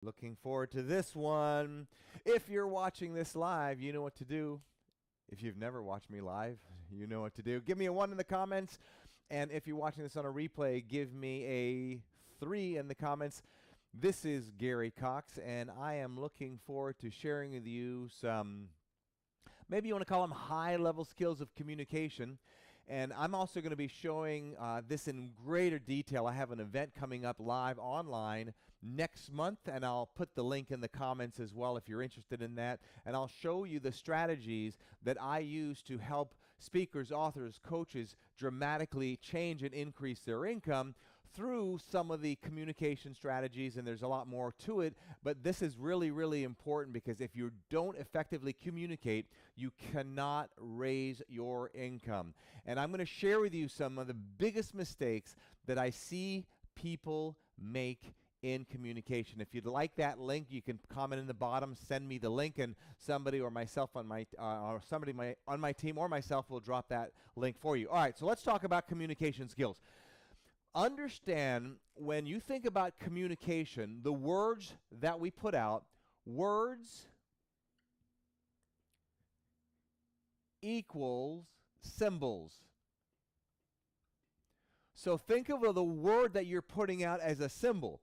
Looking forward to this one. If you're watching this live, you know what to do. If you've never watched me live, you know what to do. Give me a 1 in the comments. And if you're watching this on a replay, give me a 3 in the comments. This is Gary Cox, and I am looking forward to sharing with you some, maybe you want to call them high-level skills of communication. And I'm also going to be showing this in greater detail. I have an event coming up live online next month, and I'll put the link in the comments as well if you're interested in that. And I'll show you the strategies that I use to help speakers, authors, coaches dramatically change and increase their income through some of the communication strategies, and there's a lot more to it, but this is really, really important because if you don't effectively communicate, you cannot raise your income. And I'm going to share with you some of the biggest mistakes that I see people make in communication. If you'd like that link, you can comment in the bottom, send me the link, and somebody or myself on my on my team or myself will drop that link for you. All right, so let's talk about communication skills. Understand, when you think about communication, the words that we put out, words equals symbols. So think of the word that you're putting out as a symbol.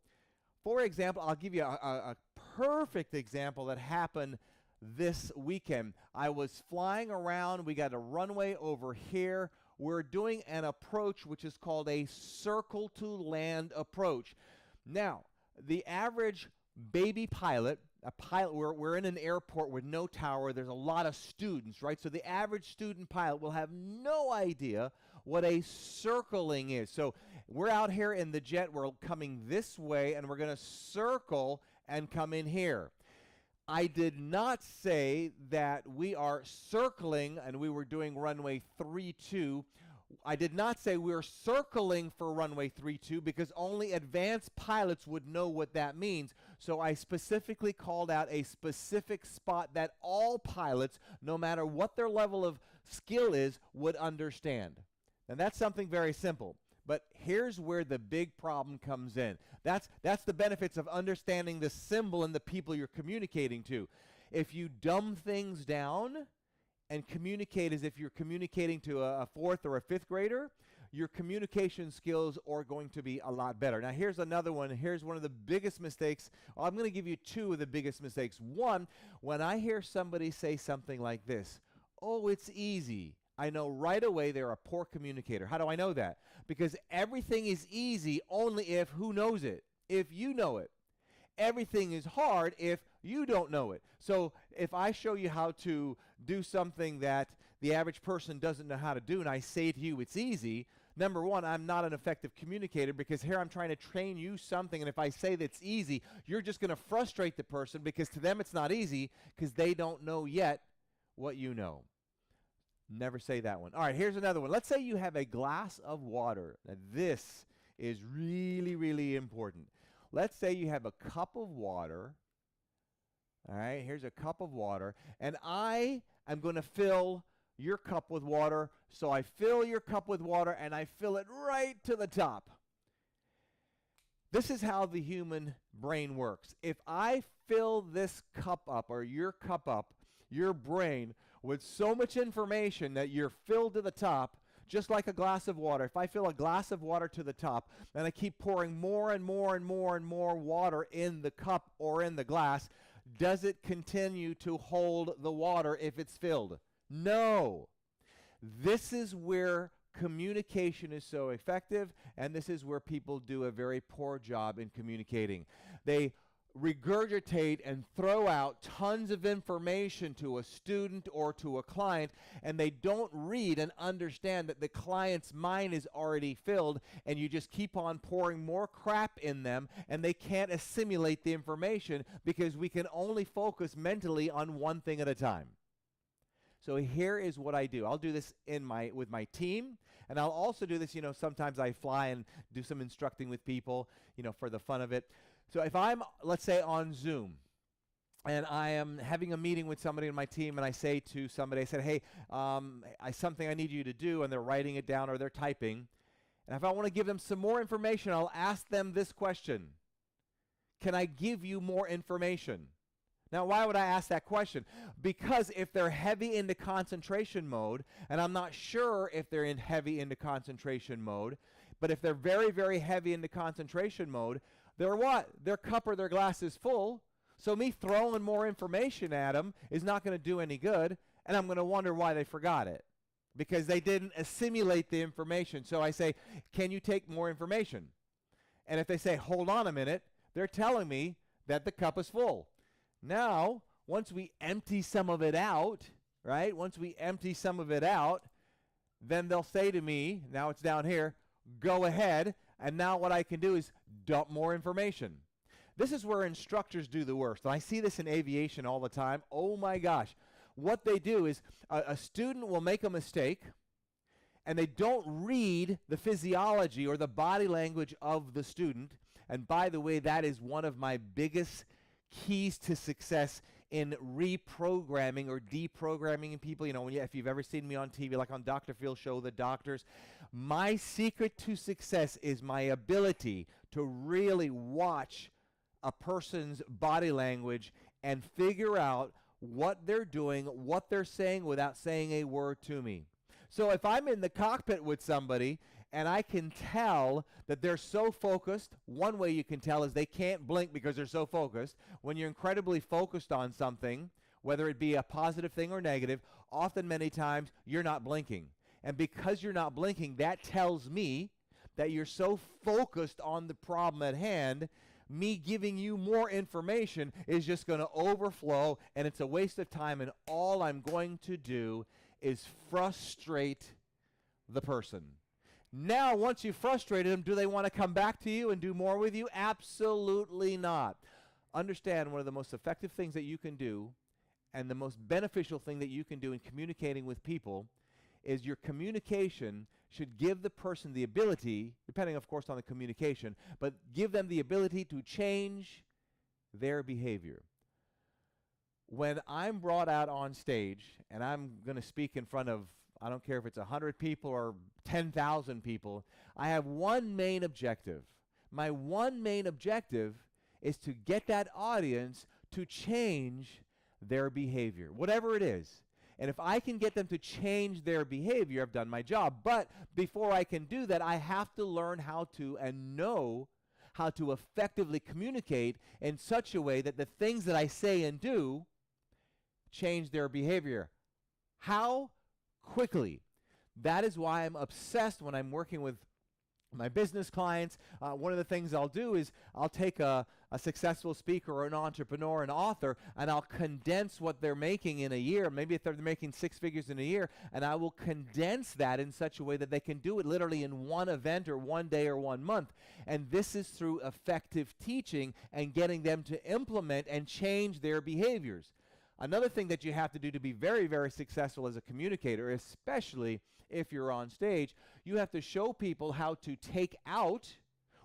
For example, I'll give you a perfect example that happened this weekend. I was flying around. We got a runway over here. We're doing an approach which is called a circle to land approach. Now, the average baby pilot, we're in an airport with no tower. There's a lot of students, right? So the average student pilot will have no idea what a circling is. So we're out here in the jet. We're coming this way, and we're going to circle and come in here. I did not say that we are circling and we were doing runway 32. I did not say we were circling for runway 32 because only advanced pilots would know what that means. So I specifically called out a specific spot that all pilots, no matter what their level of skill is, would understand. And that's something very simple. But here's where the big problem comes in. That's the benefits of understanding the symbol and the people you're communicating to. If you dumb things down and communicate as if you're communicating to a fourth or a fifth grader, your communication skills are going to be a lot better. Now, here's another one. Here's one of the biggest mistakes. Well, I'm going to give you 2 of the biggest mistakes. One, when I hear somebody say something like this, "Oh, it's easy," I know right away they're a poor communicator. How do I know that? Because everything is easy only if who knows it? If you know it. Everything is hard if you don't know it. So if I show you how to do something that the average person doesn't know how to do, and I say to you it's easy, number one, I'm not an effective communicator because here I'm trying to train you something, and if I say that's easy, you're just going to frustrate the person because to them it's not easy because they don't know yet what you know. Never say that one. All right, here's another one. Let's say you have a glass of water. Now, this is really, really important. Let's say you have a cup of water. All right, here's a cup of water, and I am going to fill your cup with water. So I fill your cup with water, and I fill it right to the top. This is how the human brain works. If I fill this cup up or your cup up, your brain, with so much information that you're filled to the top, just like a glass of water. If I fill a glass of water to the top and I keep pouring more and more and more and more water in the cup or in the glass, does it continue to hold the water if it's filled? No. This is where communication is so effective, and this is where people do a very poor job in communicating. They regurgitate and throw out tons of information to a student or to a client, and they don't read and understand that the client's mind is already filled, and you just keep on pouring more crap in them, and they can't assimilate the information because we can only focus mentally on one thing at a time. So here is what I do. I'll do this with my team, and I'll also do this, sometimes I fly and do some instructing with people, for the fun of it. So if I'm, let's say, on Zoom, and I am having a meeting with somebody in my team, and I say to somebody, I said, hey, something I need you to do, and they're writing it down or they're typing. And if I want to give them some more information, I'll ask them this question. can I give you more information? Now, why would I ask that question? Because if they're heavy into concentration mode, and I'm not sure if they're heavy into concentration mode, but if they're very, very heavy into concentration mode, they're what? Their cup or their glass is full, so me throwing more information at them is not going to do any good, and I'm going to wonder why they forgot it, because they didn't assimilate the information. So I say, can you take more information? And if they say, hold on a minute, they're telling me that the cup is full. Now, once we empty some of it out, right? Once we empty some of it out, then they'll say to me, now it's down here, go ahead, and now what I can do is dump more information. This is where instructors do the worst. And I see this in aviation all the time. Oh my gosh. What they do is a student will make a mistake, and they don't read the physiology or the body language of the student. And by the way, that is one of my biggest keys to success in reprogramming or deprogramming people. You know, if you've ever seen me on TV, like on Dr. Phil's show, The Doctors, my secret to success is my ability to really watch a person's body language and figure out what they're doing, what they're saying without saying a word to me. So if I'm in the cockpit with somebody and I can tell that they're so focused, one way you can tell is they can't blink because they're so focused. When you're incredibly focused on something, whether it be a positive thing or negative, often many times you're not blinking. And because you're not blinking, that tells me that you're so focused on the problem at hand, me giving you more information is just going to overflow, and it's a waste of time, and all I'm going to do is frustrate the person. Now, once you've frustrated them, do they want to come back to you and do more with you? Absolutely not. Understand, one of the most effective things that you can do and the most beneficial thing that you can do in communicating with people is your communication should give the person the ability, depending of course on the communication, but give them the ability to change their behavior. When I'm brought out on stage and I'm going to speak in front of, I don't care if it's 100 people or 10,000 people, I have one main objective. My one main objective is to get that audience to change their behavior, whatever it is. And if I can get them to change their behavior, I've done my job. But before I can do that, I have to learn how to and know how to effectively communicate in such a way that the things that I say and do change their behavior. How quickly? That is why I'm obsessed when I'm working with my business clients. One of the things I'll do is I'll take a successful speaker or an entrepreneur, an author, and I'll condense what they're making in a year. Maybe if they're making 6 figures in a year, and I will condense that in such a way that they can do it literally in one event or one day or 1 month. And this is through effective teaching and getting them to implement and change their behaviors. Another thing that you have to do to be very, very successful as a communicator, especially if you're on stage, you have to show people how to take out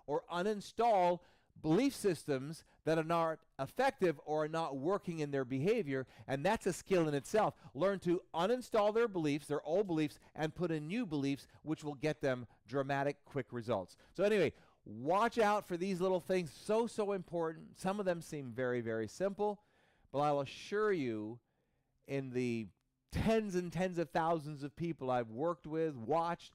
or uninstall belief systems that are not effective or are not working in their behavior, and that's a skill in itself. Learn to uninstall their beliefs, their old beliefs, and put in new beliefs, which will get them dramatic, quick results. So anyway, watch out for these little things, so important. Some of them seem very, very simple, but I'll assure you, in the tens and tens of thousands of people I've worked with, watched,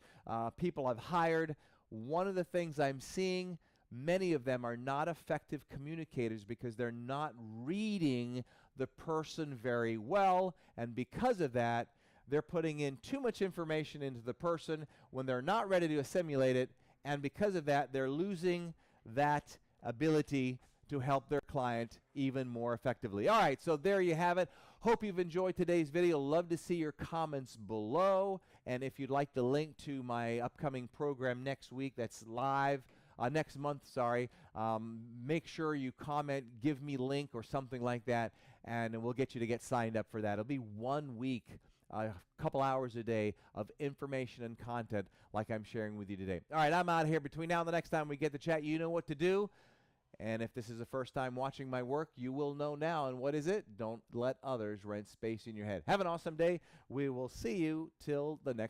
people I've hired, one of the things I'm seeing, many of them are not effective communicators because they're not reading the person very well, and because of that, they're putting in too much information into the person when they're not ready to assimilate it, and because of that, they're losing that ability to help their client even more effectively. All right, so there you have it. Hope you've enjoyed today's video. Love to see your comments below. And if you'd like the link to my upcoming program next week that's live, next month, sorry, make sure you comment, give me link or something like that, and we'll get you to get signed up for that. It'll be 1 week, a couple hours a day of information and content like I'm sharing with you today. All right, I'm out of here. Between now and the next time we get to chat, you know what to do. And if this is the first time watching my work, you will know now. And what is it? Don't let others rent space in your head. Have an awesome day. We will see you till the next